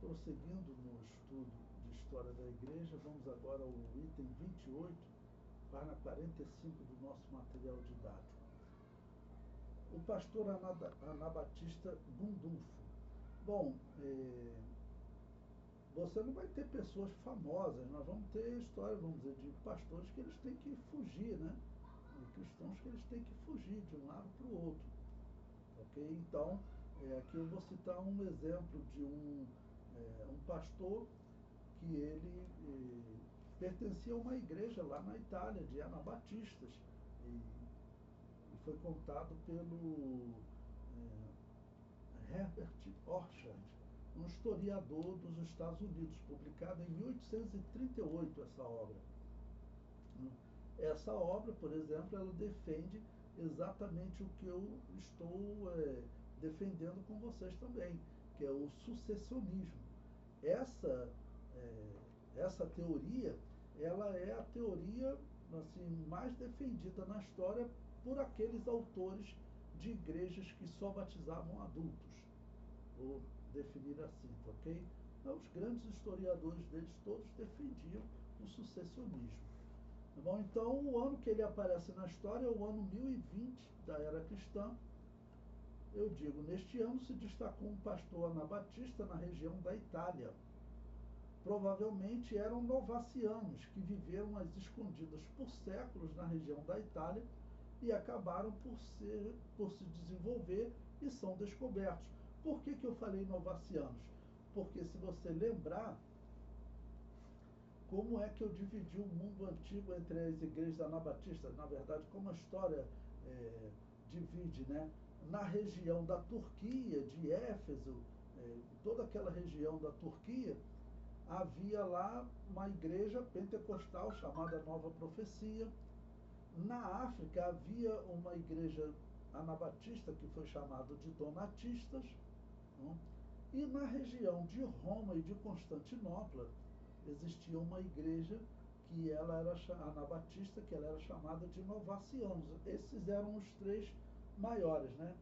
prosseguindo no estudo de História da Igreja, vamos agora ao item 28, página 45 do nosso material didático. O pastor Anabatista Gundulfo. Bom, você não vai ter pessoas famosas, nós vamos ter história, vamos dizer, de pastores que eles têm que fugir, né? De cristãos que eles têm que fugir de um lado para o outro. Ok? Então, aqui eu vou citar um exemplo de um pastor que ele pertencia a uma igreja lá na Itália, de anabatistas, e foi contado pelo Herbert Orchard, um historiador dos Estados Unidos, publicada em 1838 essa obra. Essa obra, por exemplo, ela defende exatamente o que eu estou defendendo com vocês também, que é o sucessionismo. Essa teoria, ela é a teoria assim, mais defendida na história por aqueles autores de igrejas que só batizavam adultos, vou definir assim, ok? Então, os grandes historiadores deles todos defendiam o sucessionismo. Tá bom? Então, o ano que ele aparece na história é o ano 1020 da era cristã. Eu digo, neste ano se destacou um pastor anabatista na região da Itália. Provavelmente eram novacianos que viveram às escondidas por séculos na região da Itália e acabaram por se desenvolver e são descobertos. Por que eu falei novacianos? Porque se você lembrar, como é que eu dividi o mundo antigo entre as igrejas anabatistas, na verdade, como a história divide, né? Na região da Turquia, de Éfeso, toda aquela região da Turquia, havia lá uma igreja pentecostal chamada Nova Profecia. Na África havia uma igreja anabatista que foi chamada de Donatistas. Não? E na região de Roma e de Constantinopla existia uma igreja que ela era anabatista, que ela era chamada de Novacianos. Esses eram os três maiores, né?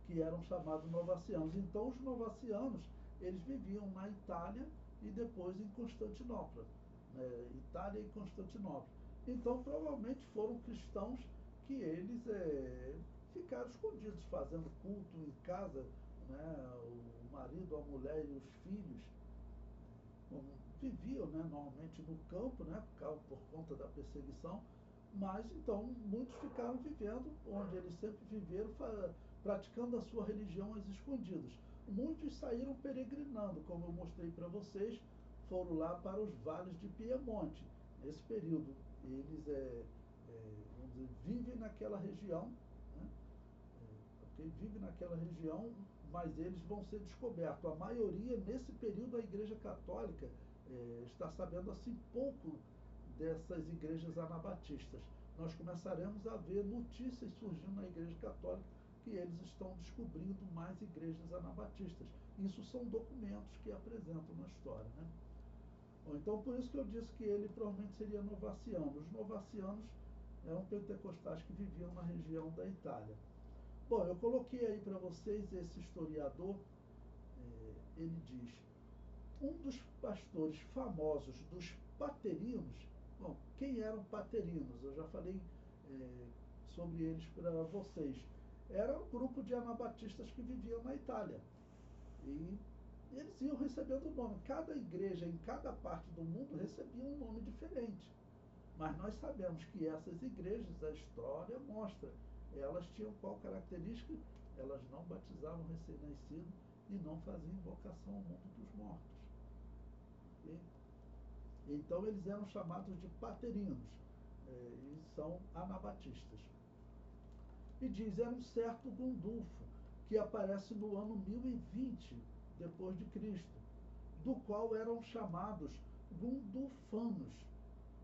Que eram chamados Novacianos. Então os Novacianos, eles viviam na Itália e depois em Constantinopla, né? Itália e Constantinopla. Então provavelmente foram cristãos que eles ficaram escondidos, fazendo culto em casa, né? O marido, a mulher e os filhos viviam, né, normalmente no campo, né, por conta da perseguição, mas então muitos ficaram vivendo onde eles sempre viveram, praticando a sua religião às escondidas. Muitos saíram peregrinando, como eu mostrei para vocês, foram lá para os vales de Piemonte. Nesse período, eles vamos dizer, vivem naquela região, né, vivem naquela região, mas eles vão ser descobertos. A maioria, nesse período, a Igreja Católica está sabendo assim pouco dessas igrejas anabatistas. Nós começaremos a ver notícias surgindo na Igreja Católica que eles estão descobrindo mais igrejas anabatistas. Isso são documentos que apresentam na história, né? Então, por isso que eu disse que ele provavelmente seria novaciano. Os novacianos eram pentecostais que viviam na região da Itália. Bom, eu coloquei aí para vocês esse historiador, ele diz, um dos pastores famosos dos paterinos. Bom, quem eram paterinos? Eu já falei sobre eles para vocês. Era um grupo de anabatistas que viviam na Itália. E eles iam recebendo o nome. Cada igreja em cada parte do mundo recebia um nome diferente. Mas nós sabemos que essas igrejas, a história mostra, elas tinham qual característica? Elas não batizavam recém-nascido e não faziam invocação ao mundo dos mortos. Okay? Então eles eram chamados de paterinos, e são anabatistas. E diz, era um certo Gundulfo, que aparece no ano 1020 depois de Cristo, do qual eram chamados Gundulfanos.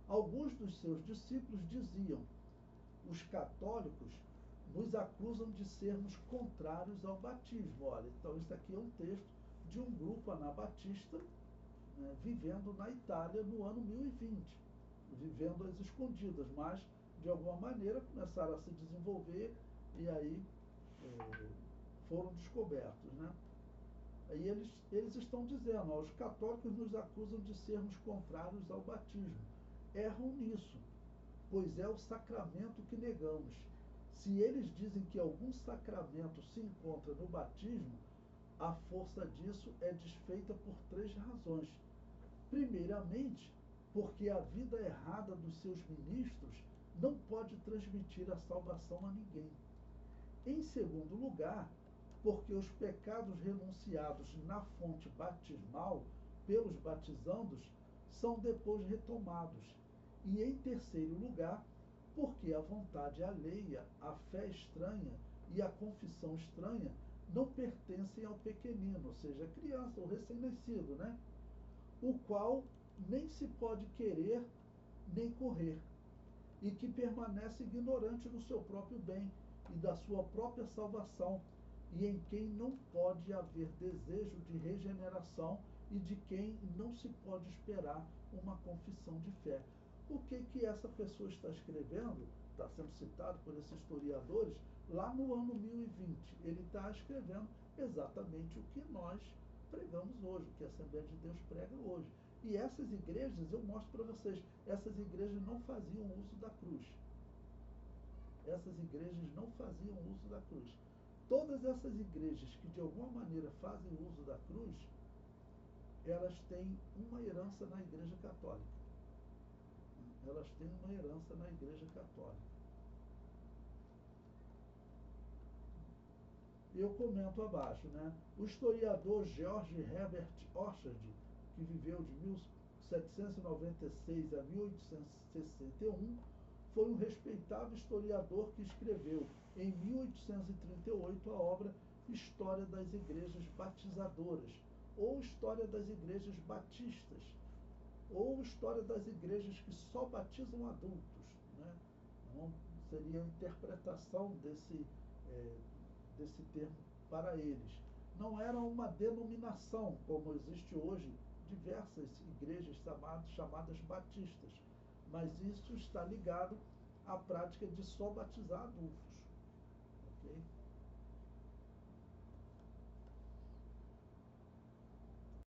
Alguns dos seus discípulos diziam, os católicos nos acusam de sermos contrários ao batismo. Olha, então isso aqui é um texto de um grupo anabatista, né, vivendo na Itália no ano 1020, vivendo às escondidas, mas de alguma maneira começaram a se desenvolver e aí foram descobertos, né? Aí eles estão dizendo, ó, os católicos nos acusam de sermos contrários ao batismo. Erram nisso, pois é o sacramento que negamos. Se eles dizem que algum sacramento se encontra no batismo, a força disso é desfeita por três razões. Primeiramente, porque a vida errada dos seus ministros não pode transmitir a salvação a ninguém. Em segundo lugar, porque os pecados renunciados na fonte batismal pelos batizandos são depois retomados. E em terceiro lugar, porque a vontade alheia, a fé estranha e a confissão estranha não pertencem ao pequenino, ou seja, a criança, o recém-nascido, né? O qual nem se pode querer nem correr, e que permanece ignorante do seu próprio bem e da sua própria salvação, e em quem não pode haver desejo de regeneração e de quem não se pode esperar uma confissão de fé. O que essa pessoa está escrevendo, está sendo citado por esses historiadores, lá no ano 1020. Ele está escrevendo exatamente o que nós pregamos hoje, o que a Assembleia de Deus prega hoje. E essas igrejas, eu mostro para vocês, essas igrejas não faziam uso da cruz. Essas igrejas não faziam uso da cruz. Todas essas igrejas que de alguma maneira fazem uso da cruz, elas têm uma herança na Igreja Católica. Elas têm uma herança na Igreja Católica. Eu comento abaixo, né? O historiador George Herbert Orchard, que viveu de 1796 a 1861, foi um respeitável historiador que escreveu, em 1838, a obra História das Igrejas Batizadoras, ou História das Igrejas Batistas, ou História das Igrejas que só batizam adultos, né? Então, seria a interpretação desse termo para eles. Não era uma denominação, como existe hoje, diversas igrejas chamadas batistas, mas isso está ligado à prática de só batizar adultos. Okay?